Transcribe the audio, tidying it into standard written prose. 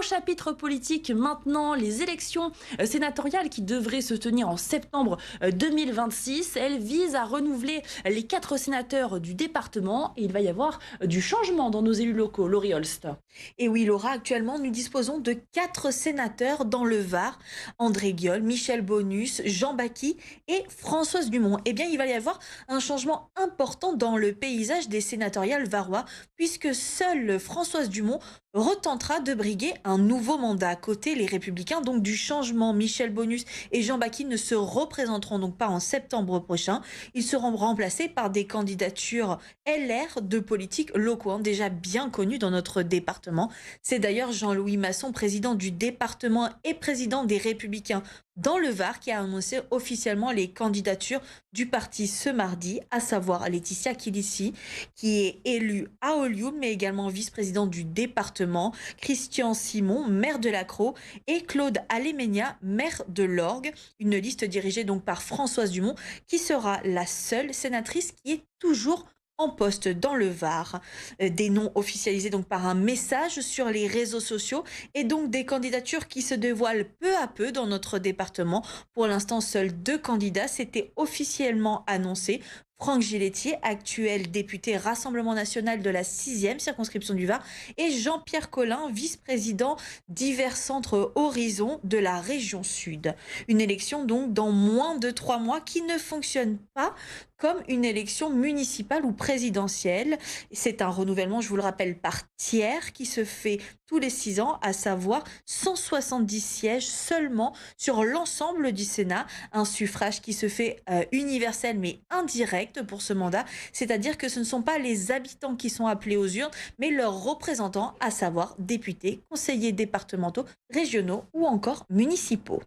chapitre politique maintenant, les élections sénatoriales qui devraient se tenir en septembre 2026. Elles visent à renouveler les 4 sénateurs du département et il va y avoir du changement dans nos élus locaux. Laurie Holst. Et oui, Laura, actuellement, nous disposons de 4 sénateurs dans le Var. André Guiol, Michel Bonus, Jean Bacqui et Françoise Dumont. Eh bien, il va y avoir un changement important dans le paysage des sénatoriales varois, puisque seule Françoise Dumont retentera de briguer un nouveau mandat. À côté, les Républicains, donc du changement, Michel Bonus et Jean Bacqui ne se représenteront donc pas en septembre prochain. Ils seront remplacés par des candidatures LR de politiques locaux, déjà bien connus dans notre département. C'est d'ailleurs Jean-Louis Masson, président du département et président des Républicains dans le Var, qui a annoncé officiellement les candidatures du parti ce mardi, à savoir Laetitia Kilissi, qui est élue à Ollioules, mais également vice-présidente du département, Christian Simon, maire de Lacros, et Claude Alémenia, maire de l'Orgue. Une liste dirigée donc par Françoise Dumont, qui sera la seule sénatrice qui est toujours en poste dans le Var. Des noms officialisés donc par un message sur les réseaux sociaux et donc des candidatures qui se dévoilent peu à peu dans notre département. Pour l'instant, seuls 2 candidats s'étaient officiellement annoncés. Franck Gillettier, actuel député Rassemblement national de la 6e circonscription du Var, et Jean-Pierre Collin, vice-président divers centres Horizon de la région Sud. Une élection donc dans moins de 3 mois qui ne fonctionne pas comme une élection municipale ou présidentielle. C'est un renouvellement, je vous le rappelle, par tiers qui se fait tous les 6 ans, à savoir 170 sièges seulement sur l'ensemble du Sénat. Un suffrage qui se fait universel mais indirect pour ce mandat, c'est-à-dire que ce ne sont pas les habitants qui sont appelés aux urnes, mais leurs représentants, à savoir députés, conseillers départementaux, régionaux ou encore municipaux.